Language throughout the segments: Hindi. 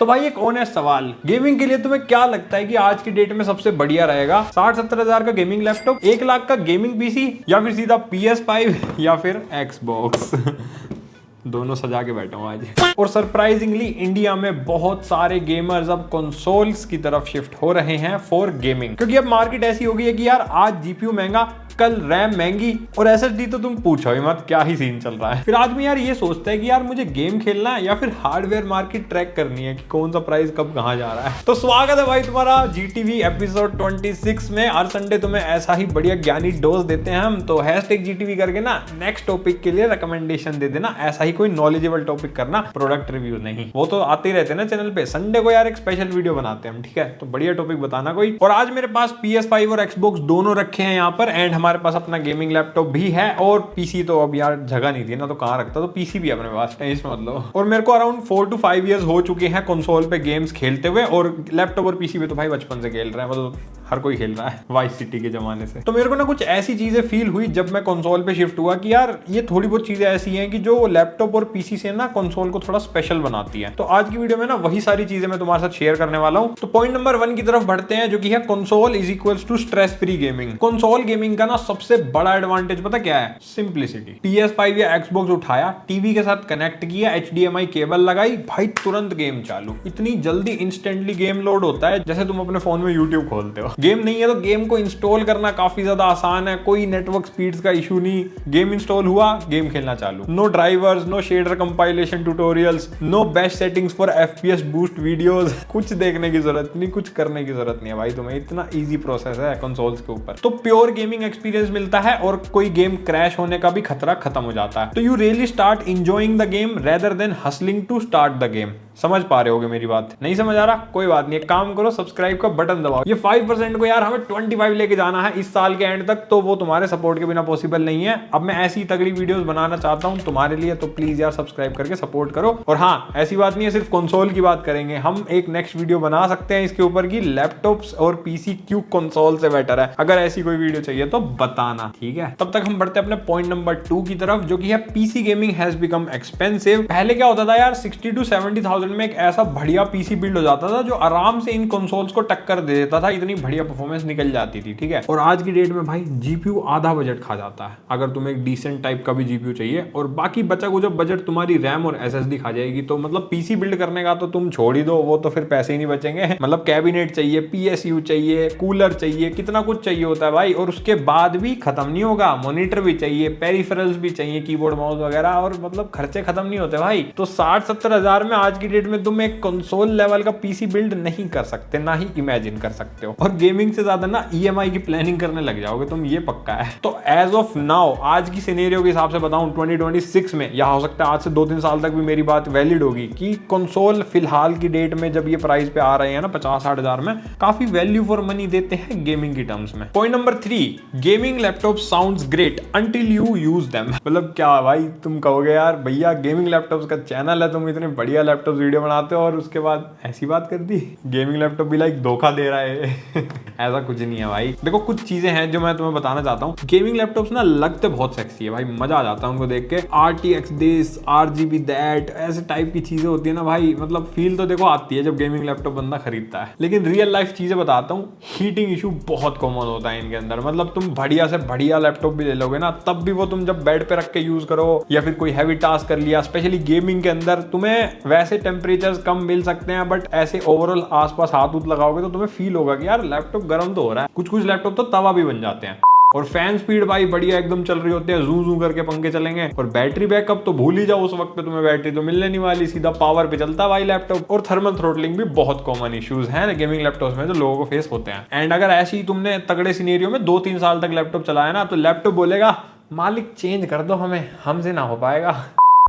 तो भाई एक ऑनेस्ट सवाल, गेमिंग के लिए तुम्हें क्या लगता है कि आज की डेट में सबसे बढ़िया रहेगा? 60-70 हजार का गेमिंग लैपटॉप, 1 लाख का गेमिंग पीसी, या फिर सीधा PS5 या फिर Xbox? दोनों सजा के बैठा हूं आज। और सरप्राइजिंगली इंडिया में बहुत सारे गेमर्स अब कंसोल्स की तरफ शिफ्ट हो रहे हैं फॉर गेमिंग, क्योंकि अब मार्केट ऐसी हो गई है कि यार आज जीपीयू महंगा, कल रैम महंगी और एसएसडी तो तुम पूछो ही मत, क्या ही सीन चल रहा है। फिर आदमी यार ये सोचता है कि यार मुझे गेम खेलना है या फिर हार्डवेयर मार्केट ट्रैक करनी है कि कौन सा प्राइस कब कहां जा रहा है। तो स्वागत है भाई तुम्हारा जीटीवी एपिसोड 26 में। हर संडे तुम्हें ऐसा ही बढ़िया ज्ञानी डोज देते हैं हम, तो #GTV करके ना नेक्स्ट टॉपिक के लिए रिकमेंडेशन दे देना। ऐसा ही कोई नॉलेजेबल टॉपिक करना, प्रोडक्ट रिव्यू नहीं। वो तो आते ही रहते हैं ना चैनल पे, संडे को यार एक स्पेशल वीडियो बनाते हैं हम, ठीक है? तो बढ़िया टॉपिक बताना कोई। और आज मेरे पास PS5 और Xbox दोनों रखे हैं यहाँ पर, एंड हमारे पास अपना गेमिंग लैपटॉप भी है। और पीसी तो अब यार जगह नहीं थी ना, तो कहां रखता, तो पीसी भी अपने पास, टेंशन मत लो। और मेरे को अराउंड 4 to 5 इयर्स हो चुके हैं कंसोल पे गेम्स खेलते हुए, और लैपटॉप और पीसी पे तो भाई बचपन से खेल रहे हैं, मतलब हर कोई खेल रहा है वाइस सिटी के जमाने से। तो मेरे को ना कुछ ऐसी चीजें फील हुई जब मैं कंसोल पे शिफ्ट हुआ कि यार ये थोड़ी बहुत चीजें ऐसी हैं कि जो लैपटॉप और पीसी से ना कंसोल को थोड़ा स्पेशल बनाती है। तो आज की वीडियो में ना वही सारी चीजें मैं तुम्हारे साथ शेयर करने वाला हूं। तो पॉइंट नंबर 1 की तरफ बढ़ते हैं, जो कि है console is equals to stress free gaming. Console gaming का ना सबसे बड़ा एडवांटेज पता क्या है? सिंप्लिसिटी। PS5 या Xbox उठाया, टीवी के साथ कनेक्ट किया, HDMI केबल लगाई, भाई तुरंत गेम चालू। इतनी जल्दी इंस्टेंटली गेम लोड होता है जैसे तुम अपने फोन में यूट्यूब खोलते हो। गेम नहीं है तो गेम को इंस्टॉल करना काफी ज्यादा आसान है, कोई नेटवर्क स्पीड्स का इशू नहीं। गेम इंस्टॉल हुआ, गेम खेलना चालू। No drivers, no shader compilation tutorials, no best settings for FPS boost videos. कुछ देखने की जरूरत नहीं, कुछ करने की जरूरत नहीं है भाई तुम्हें, इतना इजी प्रोसेस है कंसोल्स के ऊपर। तो प्योर गेमिंग एक्सपीरियंस मिलता है और कोई गेम क्रैश होने का भी खतरा खत्म हो जाता है। तो you really start enjoying the game rather than hustling to start the game. समझ पा रहे होगे मेरी बात? नहीं समझ आ रहा? कोई बात नहीं, एक काम करो, सब्सक्राइब का बटन दबाओ। ये 5% को यार हमें 25 लेके जाना है इस साल के एंड तक, तो वो तुम्हारे सपोर्ट के बिना पॉसिबल नहीं है। अब मैं ऐसी तगड़ी वीडियोस बनाना चाहता हूं तुम्हारे लिए, तो प्लीज यार सब्सक्राइब करके सपोर्ट करो। और हाँ, ऐसी बात नहीं है सिर्फ कंसोल की बात करेंगे, हम एक नेक्स्ट वीडियो बना सकते हैं इसके ऊपर की लैपटॉप्स और पीसी क्यों कंसोल से बेटर है। अगर ऐसी कोई वीडियो चाहिए तो बताना, ठीक है? तब तक हम बढ़ते हैं अपने पॉइंट नंबर 2 की तरफ, जो कि है PC gaming has become expensive. पहले क्या होता था यार, 60 to 70,000 में एक ऐसा बढ़िया पीसी बिल्ड हो जाता था जो आराम से इन कंसोल्स को टक्कर दे देता था, इतनी बढ़िया परफॉर्मेंस निकल जाती थी, ठीक है? और आज की डेट में भाई जीपीयू आधा बजट खा जाता है अगर तुम्हें एक डिसेंट टाइप का भी जीपीयू चाहिए, और बाकी बचा कुछ बजट तुम्हारी रैम और एसएसडी खा जाएगी। तो मतलब पीसी बिल्ड करने का तो तुम छोड़ ही दो, वो तो फिर पैसे ही नहीं बचेंगे। मतलब कैबिनेट चाहिए, पीएसयू चाहिए, कूलर चाहिए, कितना कुछ चाहिए होता है भाई, और उसके बाद भी खत्म नहीं होगा। मॉनिटर भी चाहिए, पेरिफेरल्स भी चाहिए, कीबोर्ड माउस वगैरह, और मतलब खर्चे खत्म नहीं होते भाई। तो 60-70 हजार में आज की डेट में तुम एक कंसोल लेवल का पीसी बिल्ड नहीं कर सकते, ना ही इमेजिन कर सकते हो। और गेमिंग से ज्यादा ना ईएमआई की प्लानिंग करने लग जाओगे तुम, ये पक्का है। तो एज ऑफ नाउ, आज की सिनेरियो के हिसाब से बताऊं 2026 में, या हो सकता है आज से 2-3 साल तक भी मेरी बात वैलिड होगी, कि कंसोल फिलहाल की डेट में जब ये प्राइस पे आ रहे हैं ना 50-60 हजार में, काफी वैल्यू फॉर मनी देते हैं गेमिंग की टर्म्स में। Point number 3, gaming laptop sounds great until you use them. मतलब क्या भाई, तुम कहोगे यार भैया गेमिंग लैपटॉप्स का चैनल है, तुम इतने बढ़िया लैपटॉप वीडियो बनाते हो और उसके बाद ऐसी बात कर दी, गेमिंग लैपटॉप भी लाइक धोखा दे रहा है। ऐसा कुछ नहीं है भाई। देखो कुछ चीजें हैं जो मैं तुम्हें बताना चाहता हूँ। गेमिंग लैपटॉप्स ना लगते बहुत सेक्सी है भाई, मजा आ जाता है उनको देख के। RTX दिस, RGB दैट, ऐसे टाइप की चीजें होती है ना भाई, मतलब फील तो देखो आती है जब गेमिंग लैपटॉप बंदा खरीदता है। लेकिन रियल लाइफ चीजें बताता हूँ, हीटिंग इशू बहुत कॉमन होता है इनके अंदर। मतलब तुम बढ़िया से बढ़िया लैपटॉप भी ले लोगे ना, तब भी वो तुम जब बेड पे रख के यूज करो या फिर कोई हैवी टास्क कर लिया, स्पेशली गेमिंग के अंदर, तुम्हें वैसे टेम्परेचर कम मिल सकते हैं, बट ऐसे ओवरऑल आसपास हाथ उत लगाओगे तो तुम्हें फील होगा कि यार लैपटॉप गर्म तो हो रहा है। कुछ कुछ लैपटॉप तो तवा भी बन जाते हैं। और फैन स्पीड भाई बढ़िया एकदम चल रही होती है, जू जू करके पंखे चलेंगे। और बैटरी बैकअप तो भूल ही जाओ, उस वक्त पे तुम्हें बैटरी तो मिलने नहीं वाली, सीधा पावर पे चलता भाई लैपटॉप। और थर्मल थ्रोटलिंग भी बहुत कॉमन इश्यूज हैं गेमिंग लैपटॉप्स में जो लोगों को फेस होते हैं। एंड अगर ऐसे ही तुमने तगड़े सिनेरियो में 2-3 साल तक लैपटॉप चलाया ना, तो लैपटॉप बोलेगा मालिक चेंज कर दो हमें, हमसे ना हो पाएगा।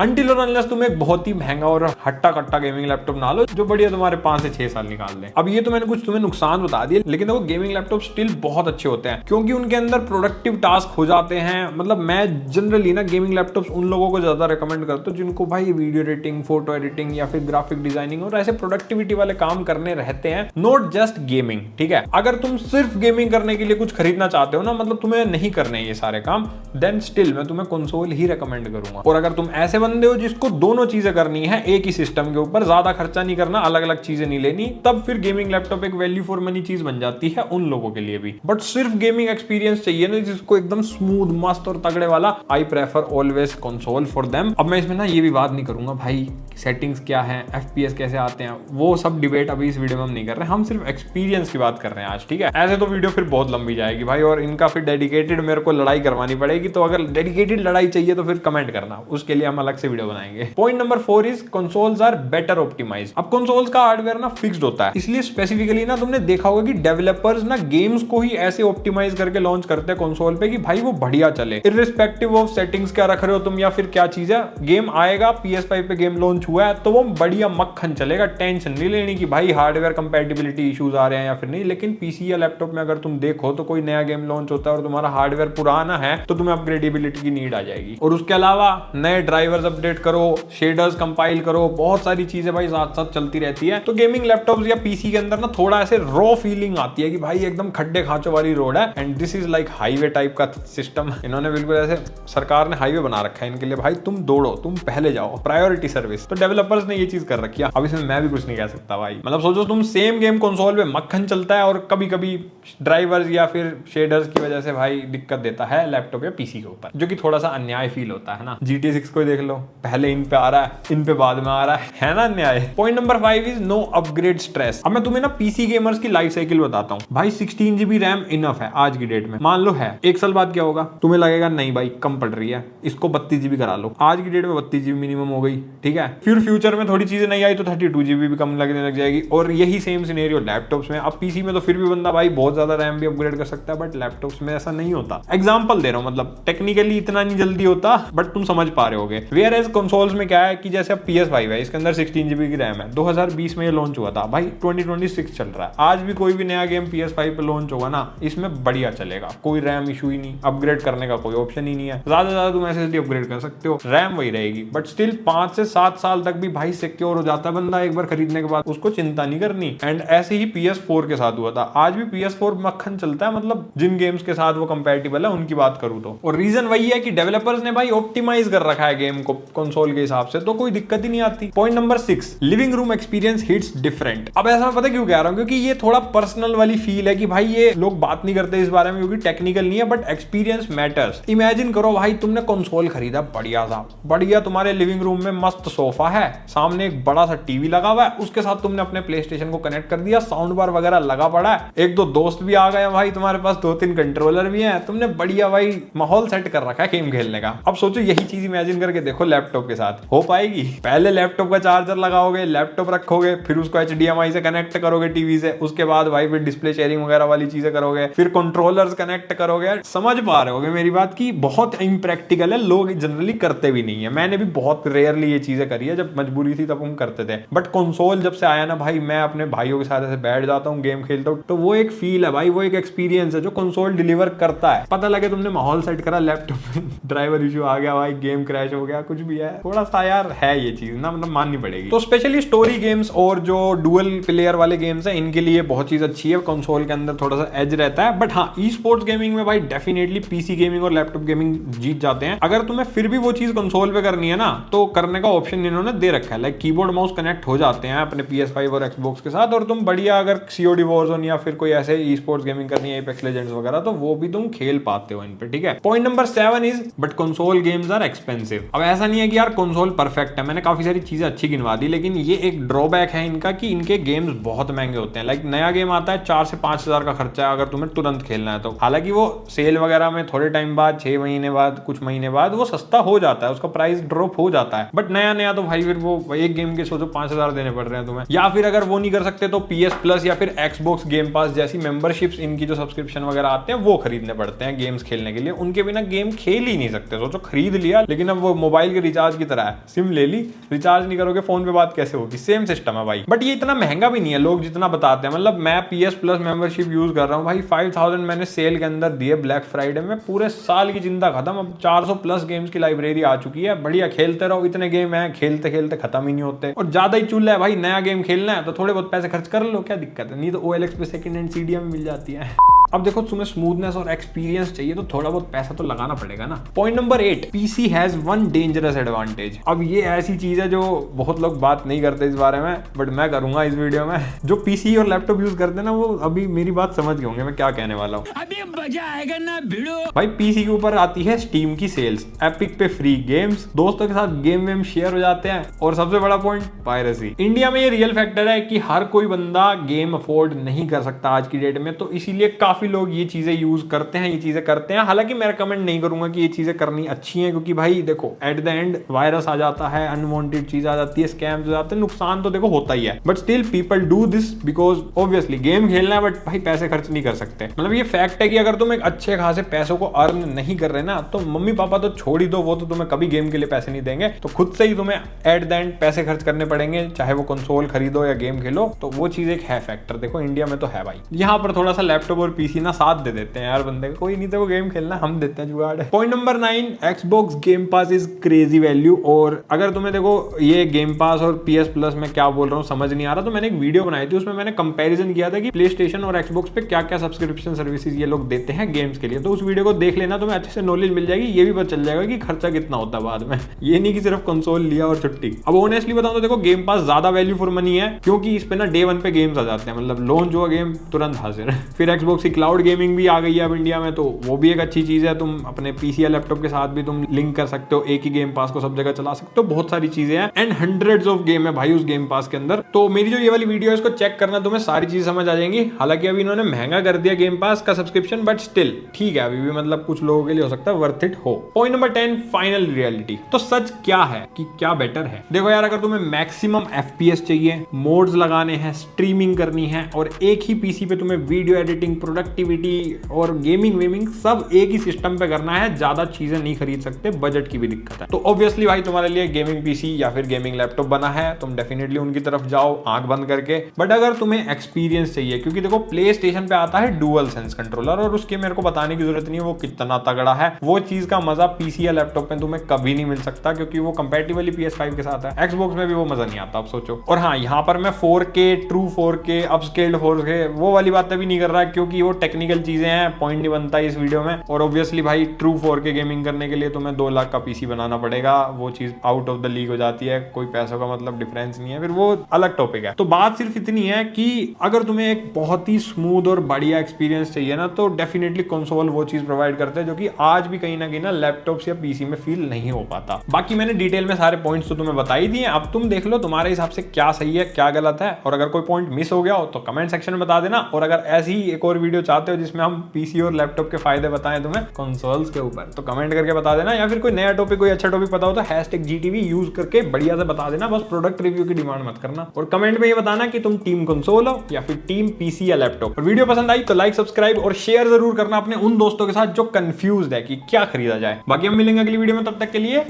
अनटिल और अनलेस तुम एक बहुत ही महंगा और हट्टा कट्टा गेमिंग लैपटॉप ना लो जो बढ़िया तुम्हारे 5 से 6 साल निकाल दे। अब ये तो मैंने कुछ तुम्हें नुकसान बता दिए, लेकिन देखो गेमिंग लैपटॉप स्टिल बहुत अच्छे होते हैं, क्योंकि उनके अंदर प्रोडक्टिव टास्क हो जाते हैं। मतलब मैं जनरली ना गेमिंग लैपटॉप्स उन लोगों को ज्यादा रिकमेंड करता हूँ जिनको भाई वीडियो एडिटिंग, फोटो एडिटिंग या फिर ग्राफिक डिजाइनिंग और ऐसे प्रोडक्टिविटी वाले काम करने रहते हैं, नॉट जस्ट गेमिंग, ठीक है? अगर तुम सिर्फ गेमिंग करने के लिए कुछ खरीदना चाहते हो ना, मतलब तुम्हें नहीं करने ये सारे काम, देन स्टिल मैं तुम्हें कंसोल ही रिकमेंड करूंगा। और अगर तुम ऐसे बंदे हो जिसको दोनों चीजें करनी है एक ही सिस्टम के ऊपर, ज्यादा खर्चा नहीं करना, अलग अलग चीजें नहीं लेनी, तब फिर गेमिंग लैपटॉप एक वैल्यू फॉर मनी चीज बन जाती है उन लोगों के लिए भी। बट सिर्फ गेमिंग एक्सपीरियंस चाहिए ना जिसको एकदम स्मूथ मस्त और तगड़े वाला, I prefer always console for them. अब मैं इसमें ना ये भी बात नहीं करूंगा भाई सेटिंग्स क्या है, FPS कैसे आते हैं, वो सब डिबेट अभी इस वीडियो में हम नहीं कर रहे, हम सिर्फ एक्सपीरियंस की बात कर रहे हैं आज, ठीक है। ऐसे तो वीडियो फिर बहुत लंबी जाएगी भाई, और इनका फिर डेडिकेटेड मेरे को लड़ाई करवानी पड़ेगी, तो अगर डेडिकेटेड लड़ाई चाहिए तो फिर कमेंट करना, उसके लिए हम अलग से वीडियो बनाएंगे। Point number 4 is consoles are better optimised. अब कंसोल्स का हार्डवेयर ना फिक्स्ड होता है, इसलिए स्पेसिफिकली ना तुमने देखा होगा कि डेवलपर्स ना गेम्स को ही ऐसे ऑप्टिमाइज करके लॉन्च करते हैं कंसोल पे कि भाई वो बढ़िया चले, इररिस्पेक्टिव ऑफ सेटिंग्स क्या रख रहे हो तुम या फिर क्या चीज है। गेम आएगा, PS5 पे गेम लॉन्च हुआ है तो वो बढ़िया मक्खन चलेगा, टेंशन नहीं लेनी कि भाई हार्डवेयर कंपैटिबिलिटी इश्यूज आ रहे हैं या फिर नहीं। लेकिन पीसी या लैपटॉप में अगर तुम देखो तो कोई नया गेम लॉन्च होता है और तुम्हारा हार्डवेयर पुराना है तो तुम्हें अपग्रेडेबिलिटी की नीड आ जाएगी, और उसके अलावा नए ड्राइवर्स अपडेट करो, शेडर्स कंपाइल करो, बहुत सारी चीजें भाई साथ साथ चलती रहती है। तो गेमिंग लैपटॉप्स या पीसी के अंदर ना थोड़ा ऐसे रॉ फीलिंग आती है कि भाई एकदम खड्डे खांचो वाली रोड है, and this is like highway type का सिस्टम। इन्होंने बिल्कुल ऐसे सरकार ने हाईवे बना रखा है इनके लिए, भाई तुम दौड़ो, तुम पहले जाओ, प्रायोरिटी सर्विस। तो डेवलपर्स ने ये चीज कर रखी है। अब इसमें मैं भी कुछ नहीं कह सकता भाई, मतलब सोचो तुम सेम गेम कंसोल पे मक्खन चलता है और कभी कभी ड्राइवर्स या फिर शेडर्स की वजह से भाई दिक्कत देता है लैपटॉप या पीसी के ऊपर, जो कि थोड़ा सा अन्याय फील होता है ना। GTA 6 को देख लो, पहले इन पे आ रहा है, इन पे बाद में आ रहा है ना अन्याय। Point number 5 is no upgrade stress. अब मैं तुम्हें ना पीसी गेमर्स की लाइफ साइकिल बताता हूँ भाई। 16 GB रैम इनफ है आज की डेट में, मान लो है, एक साल बाद क्या होगा, तुम्हें लगेगा नहीं भाई कम पड़ रही है, इसको 32 GB करा लो। आज की डेट में 32 GB मिनिमम हो गई, ठीक है। फिर फ्यूचर में थोड़ी चीजें नहीं आई तो 32 GB भी कम लगने लग जाएगी, और यही सेम सिनेरियो लैपटॉप्स में। अब पीसी में तो फिर भी बंदा भाई बहुत ज्यादा रैम भी अपग्रेड कर सकता है, बट लैपटॉप्स में ऐसा नहीं होता। एग्जांपल दे रहा हूं, मतलब टेक्निकली इतना नहीं जल्दी होता, बट तुम समझ पा रहे होगे। वेयर एज कंसोल्स में क्या है कि जैसे अब PS5 है, इसके अंदर 16 GB की रैम है, 2020 में ये लॉन्च हुआ था भाई, 2026 चल रहा है। आज भी कोई भी नया गेम PS5 पे लॉन्च होगा ना, इसमें बढ़िया चलेगा, कोई रैम इशू ही नहीं, अपग्रेड करने का कोई ऑप्शन ही नहीं है। ज्यादा से ज्यादा तुम SSD अपग्रेड कर सकते हो, रैम वही रहेगी, बट स्टिल 5 से 7 साल तक भी भाई सिक्योर हो जाता है बंदा एक बार खरीदने के बाद, उसको चिंता नहीं करनी। एंड ऐसे ही PS4 के साथ हुआ था, आज भी PS4 मक्खन चलता है, मतलब जिन गेम्स के साथ वो कंपैटिबल है उनकी बात करूं तो। और रीजन वही है कि डेवलपर्स ने भाई ऑप्टिमाइज कर रखा है गेम को कंसोल के हिसाब से, तो कोई दिक्कत ही नहीं आती। Point number 6, living room experience hits different. अब ऐसा मैं पता क्यों कह रहा हूं, क्योंकि ये थोड़ा पर्सनल वाली फील है कि भाई ये लोग बात नहीं करते इस बारे में क्योंकि टेक्निकल नहीं है, बट एक्सपीरियंस मैटर्स। इमेजिन करो भाई तुमने कंसोल खरीदा बढ़िया सा, बढ़िया तुम्हारे लिविंग रूम में मस्त सोफा है, सामने एक बड़ा सा टीवी लगा हुआ है, उसके साथ तुमने अपने प्लेस्टेशन को कनेक्ट कर दिया, साउंड बार वगैरह लगा पड़ा है, एक दो दोस्त भी आ गए भाई, तुम्हारे पास 2-3 कंट्रोलर भी हैं, तुमने बढ़िया भाई माहौल सेट कर रखा है गेम खेलने का। अब सोचो यही चीज इमेजिन करके देखो लैपटॉप के साथ, हो पाएगी? पहले लैपटॉप का चार्जर लगाओगे, लैपटॉप रखोगे, फिर उसको HDMI से कनेक्ट करोगे टीवी से, उसके बाद भाई फिर डिस्प्ले शेयरिंग वगैरह वाली चीजें करोगे, फिर कंट्रोलर्स कनेक्ट करोगे। समझ पा रहे होगे मेरी बात की, बहुत इम्प्रैक्टिकल है, लोग जनरली करते भी नहीं है। मैंने भी बहुत रेयरली ये चीजें करी है, जब मजबूरी थी तब हम करते थे। बट कंसोल जब से आया ना भाई, मैं अपने भाइयों के साथ ऐसे बैठ जाता हूँ, गेम खेलता हूँ, तो वो एक फील है भाई, वो एक एक्सपीरियंस है जो कंसोल डिलीवर करता है। पता लगे तुमने माहौल सेट करा, लैपटॉप में ड्राइवर इशू आ गया भाई, गेम क्रैश हो गया, कुछ भी है, थोड़ा सा यार है ये चीज ना, मतलब माननी पड़ेगी। तो स्पेशली स्टोरी गेम्स और जो डुअल प्लेयर वाले गेम्स है, इनके लिए बहुत चीज अच्छी है, कंसोल के अंदर थोड़ा सा एज रहता है। बट हाँ, ई स्पोर्ट्स गेमिंग में भाई डेफिनेटली पीसी गेमिंग और लैपटॉप गेमिंग जीत जाते हैं। अगर तुम्हें फिर भी वो चीज कंसोल पे करनी है ना, तो करने का ऑप्शन इन्होंने दे रखा है, लाइक कीबोर्ड माउस कनेक्ट हो जाते हैं अपने PS5 और Xbox के साथ, और तुम बढ़िया अगर COD Warzone या फिर कोई ऐसे ई स्पोर्ट्स गेमिंग करनी है, Apex Legends वगैरह, तो वो भी तुम खेल पाते हो इन पे, ठीक है। Point number 7 is but console games are expensive. अब ऐसा नहीं है कि यार कंसोल परफेक्ट है, मैंने काफी सारी चीजें अच्छी गिनवा दी, लेकिन ये एक ड्रॉबैक है इनका कि इनके गेम्स बहुत महंगे होते हैं। लाइक नया गेम आता है 4 से 5 हजार का खर्चा है अगर तुम्हें तुरंत खेलना है तो। हालांकि वो सेल वगैरह में थोड़े टाइम बाद, 6 महीने बाद, कुछ महीने बाद वो सस्ता हो जाता है, उसका प्राइस ड्रॉप हो जाता है। बट नया नया तो भाई फिर वो एक गेम के सोचो 5,000 देने पड़ रहे हैं तुम्हें। या फिर अगर वो नहीं कर सकते तो PS Plus या फिर Xbox गेम पास जैसी मेंबरशिप्स, इनकी जो सब्सक्रिप्शन वगैरह आते हैं वो खरीदने पड़ते हैं गेम्स खेलने के लिए। उनके बिना गेम खेल ही नहीं सकते। सोचो खरीद लिया, लेकिन अब वो मोबाइल के रिचार्ज की तरह है, सिम ले ली, रिचार्ज नहीं करोगे फोन पे बात कैसे होगी? सेम सिस्टम है भाई। बट ये इतना महंगा भी नहीं है लोग जितना बताते हैं। मतलब मैं PS Plus मेंबरशिप यूज कर रहा हूँ भाई, 5000 मैंने सेल के अंदर दिए ब्लैक फ्राइडे में, पूरे साल की चिंता खत्म। अब 400 प्लस गेम्स की लाइब्रेरी आ चुकी है, बढ़िया खेलते रहो। इतने गेम है, खेलते खेलते खत्म ही नहीं होते। और ज्यादा ही चूल्हा है भाई, नया गेम खेलना है तो थोड़े बहुत पैसे खर्च कर लो, क्या दिक्कत है? नहीं तो OLX पे सेकंड हैंड CDM मिल जाती है। अब देखो तुम्हें स्मूथनेस और एक्सपीरियंस चाहिए तो थोड़ा बहुत पैसा तो लगाना पड़ेगा ना। Point number 8, PC has one dangerous advantage. अब ये ऐसी चीज है जो बहुत लोग बात नहीं करते इस बारे में, बट मैं करूंगा इस वीडियो में। जो पीसी और लैपटॉप यूज करते हैं ना, वो अभी मेरी बात समझ गए होंगे मैं क्या कहने वाला हूँ। अभी मजा आएगा ना भिड़ो। भाई पीसी के ऊपर आती है स्टीम की सेल्स, एपिक पे फ्री गेम्स, दोस्तों के साथ गेम वेम शेयर हो जाते हैं, और सबसे बड़ा पॉइंट पायरेसी। इंडिया में ये रियल फैक्टर है कि हर कोई बंदा गेम अफोर्ड नहीं कर सकता आज की डेट में, तो इसीलिए काफी लोग ये चीजें यूज करते हैं, ये चीजें करते हैं। हालांकि मैं रिकमेंड नहीं करूंगा कि ये चीजें करनी अच्छी हैं, क्योंकि भाई देखो एट द एंड वायरस आ जाता है, अनवांटेड चीज आ जाती है, स्कैम्स हो जाते हैं, नुकसान तो देखो होता ही है, but still people do this because obviously game खेलना है, बट भाई पैसे खर्च नहीं कर सकते। मतलब ये फैक्ट है कि अगर तुम एक अच्छे खासे पैसों को अर्न नहीं कर रहे ना, तो मम्मी पापा तो छोड़ ही दो, वो तो तुम्हें कभी गेम के लिए पैसे नहीं देंगे, तो खुद से ही तुम्हें एट द एंड पैसे खर्च करने पड़ेंगे, चाहे वो कंसोल खरीदो या गेम खेलो। तो वो चीज एक है फैक्टर, देखो इंडिया में तो है भाई। यहाँ पर थोड़ा सा लैपटॉप और पीसी ना साथ दे देते हैं यार बंदे, कोई नहीं तो गेम खेलना हम देते हैं जुगाड़। Point number 9, Xbox game pass is crazy value. और अगर तुम्हें देखो ये गेम पास और PS प्लस में क्या बोल रहा हूँ समझ नहीं आ रहा, तो मैंने एक वीडियो बनाई थी, उसमें मैंने कंपैरिजन किया था कि प्ले स्टेशन और एक्सबॉक्स पे क्या क्या सब्सक्रिप्शन सर्विसेज ये लोग देते हैं गेम्स के लिए। तो उस वीडियो को देख लेना, तुम्हें अच्छे से नॉलेज मिल जाएगी, ये भी पता चल जाएगा कि खर्चा कितना होता है बाद में। ये नहीं कि सिर्फ कंसोल लिया और छुट्टी। अब ऑनेस्टली बताऊं तो देखो गेम पास ज्यादा वैल्यू फॉर मनी है, क्योंकि इस पे ना डे 1 पे गेम्स आ जाते हैं, मतलब लॉन्च हुआ गेम तुरंत हाजिर। फिर एक्सबॉक्स की क्लाउड गेमिंग भी आ गई है अब इंडिया में, तो वो भी एक अच्छी चीज है। तुम अपने पीसी या लैपटॉप के साथ भी तुम लिंक कर सकते हो, एक ही गेम पास को सब जगह चला सकते हो, बहुत सारी चीजें हैं, एंड हंड्रेड्स ऑफ गेम है भाई उस गेम पास के अंदर। तो मेरी जो ये वाली वीडियो है इसको चेक करना, तुम्हें सारी चीजें समझ आ जाएंगी। हालांकि अभी इन्होंने महंगा कर दिया गेम पास का सब्सक्रिप्शन, बट स्टिल ठीक है, अभी भी मतलब कुछ लोगों के लिए हो सकता है वर्थ इट हो। Point number 10, final reality. तो सच क्या है कि क्या बेटर है? देखो यार, अगर तुम्हें मैक्सिमम FPS चाहिए, मोड्स लगाने हैं, स्ट्रीमिंग करनी है, और एक ही पीसी पे तुम्हें वीडियो एडिटिंग, प्रोडक्टिविटी और गेमिंग वेमिंग सब एक ही सिस्टम पे करना है, ज्यादा चीजें नहीं खरीद सकते, बजट की भी दिक्कत है, तो ऑब्वियसली भाई तुम्हारे लिए गेमिंग पीसी या फिर गेमिंग लैपटॉप बना है, तुम डेफिनेटली उनकी तरफ जाओ आंख बंद करके। बट अगर तुम्हें एक्सपीरियंस चाहिए, क्योंकि देखो प्ले स्टेशन पे आता है डुअल सेंस कंट्रोलर, और उसके मेरे को बताने की जरूरत नहीं है वो कितना तगड़ा है, वो चीज का मजा पीसी या लैपटॉप में तुम्हें कभी नहीं मिल सकता, क्योंकि वो कंपैटिबल PS5 के साथ है। एक्सबॉक्स में भी वो मजा नहीं आता, आप सोचो। और हाँ, यहाँ पर मैं 4K, true 4K, upscaled 4K वो वाली बातें भी नहीं कर रहा, क्योंकि वो टेक्निकल चीजें हैं, पॉइंट नहीं बनता इस वीडियो में। और ऑब्वियसली भाई ट्रू 4K गेमिंग करने के लिए तुम्हें 2 लाख का पीसी बनाना पड़ेगा, वो चीज आउट ऑफ द लीग हो जाती है, कोई पैसों का मतलब डिफरेंस नहीं है, फिर वो अलग टॉपिक है। तो बात सिर्फ इतनी है कि अगर तुम्हें एक बहुत ही स्मूथ और बढ़िया एक्सपीरियंस चाहिए ना, तो डेफिनेटली कंसोल वो चीज प्रोवाइड करते हैं जो कि आज भी कहीं ना लैपटॉप्स या पीसी में फील नहीं हो पाता। बाकी मैंने डिटेल में सारे पॉइंट्स तो तुम्हें बता ही दिए, अब तुम देख लो तुम्हारे हिसाब से क्या सही है क्या गलत है, और अगर कोई पॉइंट मिस हो गया हो तो कमेंट सेक्शन में बता देना। और अगर ऐसी एक और वीडियो चाहते हो जिसमें हम पीसी और लैपटॉप के फायदे बताएं तुम्हें कंसोल्स के ऊपर, तो कमेंट करके बता देना, या फिर कोई नया टॉपिक, कोई अच्छा टॉपिक पता हो तो #GTV यूज करके बढ़िया से बता देना, बस प्रोडक्ट रिव्यू की डिमांड मत करना। और कमेंट में ये बताना कि तुम टीम कंसोल हो या फिर टीम पीसी या लैपटॉप। और वीडियो पसंद आई तो लाइक, सब्सक्राइब और शेयर जरूर करना अपने उन दोस्तों के साथ जो कंफ्यूज्ड है कि क्या खरीदा जाए। बाकी हम मिलेंगे अगली वीडियो में, तब तक के लिए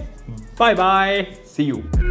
बाय बाय, सी यू।